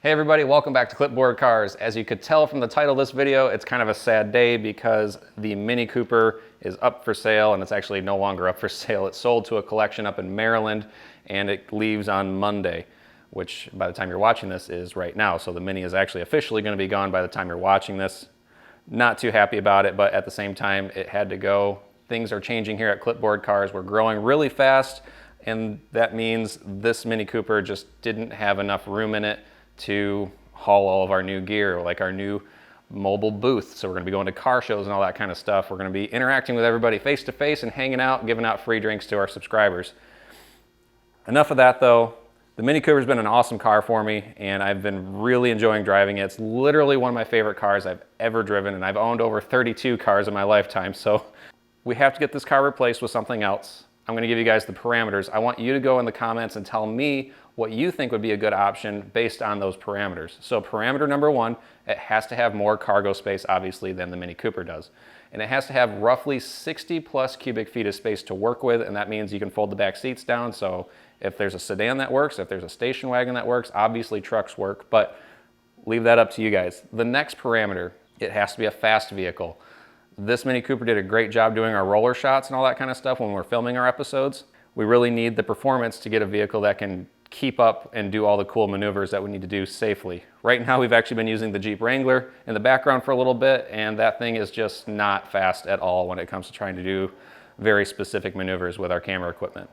Hey everybody, welcome back to Clipboard Cars. As you could tell from the title of this video, it's kind of a sad day because the Mini Cooper is up for sale, and it's actually no longer up for sale. It's sold to a collection up in Maryland and it leaves on Monday, which by the time you're watching this is right now. So the Mini is actually officially going to be gone by the time you're watching this. Not too happy about it, but at the same time it had to go. Things are changing here at Clipboard Cars. We're growing really fast, and that means this Mini Cooper just didn't have enough room in it to haul all of our new gear, like our new mobile booth. So we're gonna be going to car shows and all that kind of stuff. We're gonna be interacting with everybody face to face and hanging out, giving out free drinks to our subscribers. Enough of that though. The Mini Cooper's been an awesome car for me, and I've been really enjoying driving it. It's literally one of my favorite cars I've ever driven, and I've owned over 32 cars in my lifetime. So we have to get this car replaced with something else. I'm gonna give you guys the parameters. I want you to go in the comments and tell me what you think would be a good option based on those parameters. So parameter number one, it has to have more cargo space, obviously, than the Mini Cooper does. And it has to have roughly 60 plus cubic feet of space to work with, and that means you can fold the back seats down. So if there's a sedan that works, if there's a station wagon that works, obviously trucks work, but leave that up to you guys. The next parameter, it has to be a fast vehicle. This Mini Cooper did a great job doing our roller shots and all that kind of stuff when we're filming our episodes. We really need the performance to get a vehicle that can keep up and do all the cool maneuvers that we need to do safely. Right now we've actually been using the Jeep Wrangler in the background for a little bit, and that thing is just not fast at all when it comes to trying to do very specific maneuvers with our camera equipment.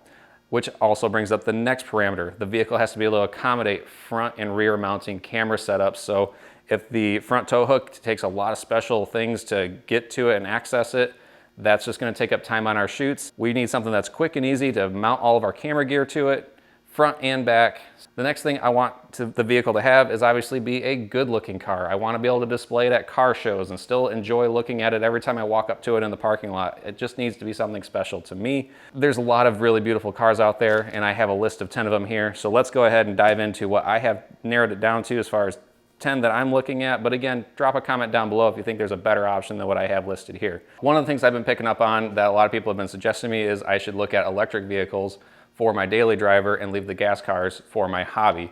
Which also brings up the next parameter. The vehicle has to be able to accommodate front and rear mounting camera setups. So if the front tow hook takes a lot of special things to get to it and access it, that's just gonna take up time on our shoots. We need something that's quick and easy to mount all of our camera gear to it, front and back. The next thing I want the vehicle to have is obviously be a good looking car. I want to be able to display it at car shows and still enjoy looking at it every time I walk up to it in the parking lot. It just needs to be something special to me. There's a lot of really beautiful cars out there, and I have a list of 10 of them here. So let's go ahead and dive into what I have narrowed it down to as far as 10 that I'm looking at. But again, drop a comment down below if you think there's a better option than what I have listed here. One of the things I've been picking up on that a lot of people have been suggesting to me is I should look at electric vehicles for my daily driver and leave the gas cars for my hobby.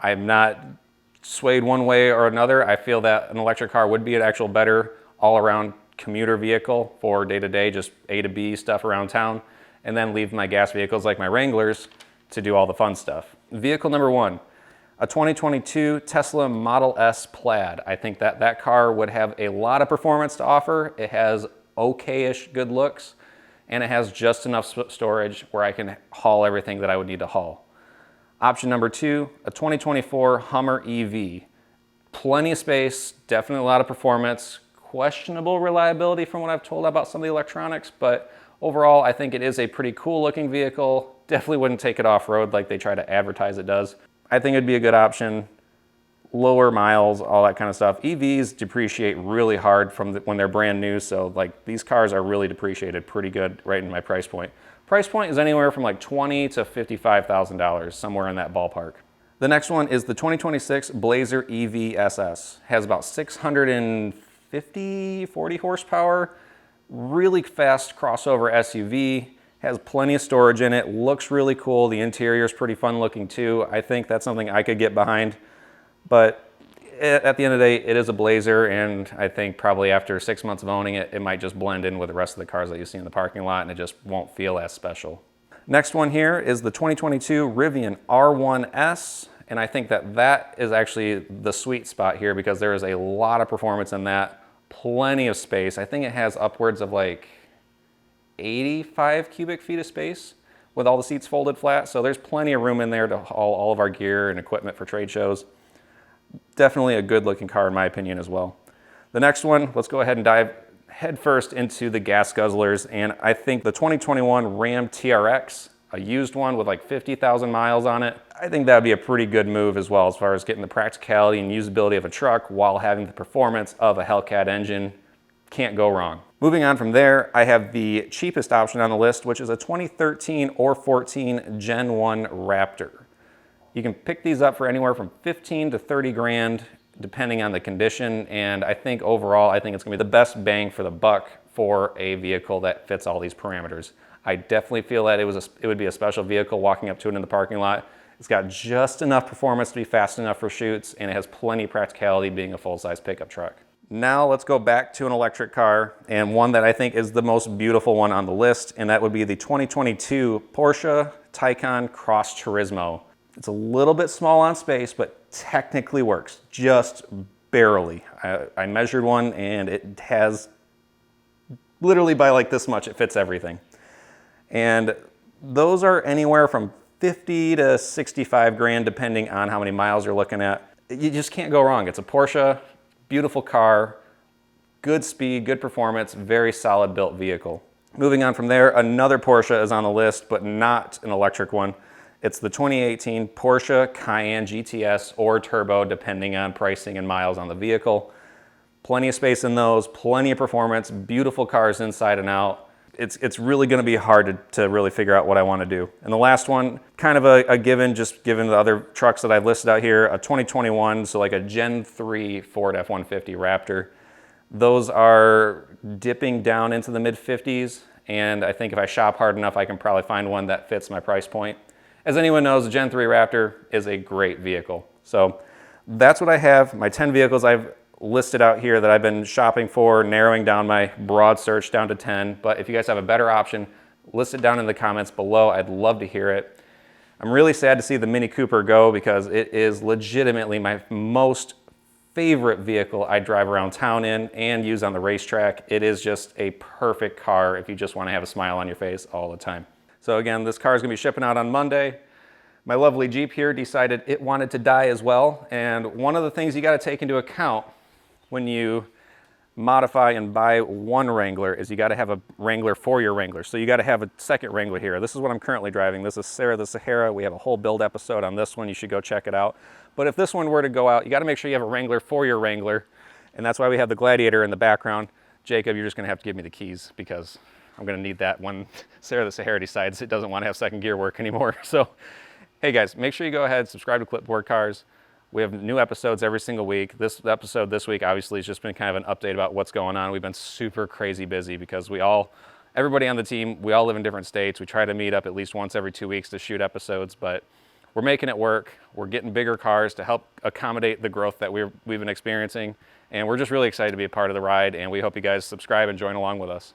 I'm not swayed one way or another. I feel that an electric car would be an actual better all-around commuter vehicle for day-to-day, just A to B stuff around town, and then leave my gas vehicles like my Wranglers to do all the fun stuff. Vehicle number one, a 2022 Tesla Model S Plaid. I think that car would have a lot of performance to offer. It has okay-ish good looks, and it has just enough storage where I can haul everything that I would need to haul. Option number two, a 2024 Hummer EV. Plenty of space, definitely a lot of performance, questionable reliability from what I've told about some of the electronics, but overall I think it is a pretty cool looking vehicle. Definitely wouldn't take it off-road like they try to advertise it does. I think it'd be a good option. Lower miles, all that kind of stuff. EVs depreciate really hard from when they're brand new, so like these cars are really depreciated pretty good right in my price point. Price point is anywhere from like $20,000 to $55,000, somewhere in that ballpark. The next one is the 2026 Blazer EV SS. Has about 640 horsepower, really fast crossover SUV, has plenty of storage in it, looks really cool. The interior is pretty fun looking too. I think that's something I could get behind. But at the end of the day, it is a Blazer, and I think probably after 6 months of owning it, it might just blend in with the rest of the cars that you see in the parking lot, and it just won't feel as special. Next one here is the 2022 Rivian R1S, and I think that is actually the sweet spot here because there is a lot of performance in that, plenty of space. I think it has upwards of like 85 cubic feet of space with all the seats folded flat, so there's plenty of room in there to haul all of our gear and equipment for trade shows. Definitely a good looking car in my opinion as well. The next one, let's go ahead and dive headfirst into the gas guzzlers, and I think the 2021 Ram TRX, a used one with like 50,000 miles on it, I think that would be a pretty good move as well as far as getting the practicality and usability of a truck while having the performance of a Hellcat engine. Can't go wrong. Moving on from there, I have the cheapest option on the list, which is a 2013 or 14 Gen 1 Raptor. You can pick these up for anywhere from 15 to 30 grand, depending on the condition. And I think overall, I think it's gonna be the best bang for the buck for a vehicle that fits all these parameters. I definitely feel that it would be a special vehicle walking up to it in the parking lot. It's got just enough performance to be fast enough for shoots, and it has plenty of practicality being a full-size pickup truck. Now let's go back to an electric car, and one that I think is the most beautiful one on the list, and that would be the 2022 Porsche Taycan Cross Turismo. It's a little bit small on space, but technically works, just barely. I measured one, and it has literally by like this much, it fits everything. And those are anywhere from 50 to 65 grand, depending on how many miles you're looking at. You just can't go wrong. It's a Porsche, beautiful car, good speed, good performance, very solid built vehicle. Moving on from there, another Porsche is on the list, but not an electric one. It's the 2018 Porsche Cayenne GTS or Turbo, depending on pricing and miles on the vehicle. Plenty of space in those, plenty of performance, beautiful cars inside and out. It's really gonna be hard to really figure out what I wanna do. And the last one, kind of a given, just given the other trucks that I've listed out here, a 2021, so like a Gen 3 Ford F-150 Raptor. Those are dipping down into the mid-50s, and I think if I shop hard enough, I can probably find one that fits my price point. As anyone knows, the Gen 3 Raptor is a great vehicle. So that's what I have, my 10 vehicles I've listed out here that I've been shopping for, narrowing down my broad search down to 10. But if you guys have a better option, list it down in the comments below. I'd love to hear it. I'm really sad to see the Mini Cooper go because it is legitimately my most favorite vehicle I drive around town in and use on the racetrack. It is just a perfect car if you just want to have a smile on your face all the time. So again, this car is going to be shipping out on Monday. My lovely Jeep here decided it wanted to die as well. And one of the things you got to take into account when you modify and buy one Wrangler is you got to have a Wrangler for your Wrangler. So you got to have a second Wrangler here. This is what I'm currently driving. This is Sarah the Sahara. We have a whole build episode on this one. You should go check it out. But if this one were to go out, you got to make sure you have a Wrangler for your Wrangler. And that's why we have the Gladiator in the background. Jacob, you're just going to have to give me the keys because I'm going to need that when Sarah the Sahara decides it doesn't want to have second gear work anymore. So, hey guys, make sure you go ahead, subscribe to Clipboard Cars. We have new episodes every single week. This episode this week obviously has just been kind of an update about what's going on. We've been super crazy busy because everybody on the team, we all live in different states. We try to meet up at least once every 2 weeks to shoot episodes, but we're making it work. We're getting bigger cars to help accommodate the growth that we've been experiencing. And we're just really excited to be a part of the ride, and we hope you guys subscribe and join along with us.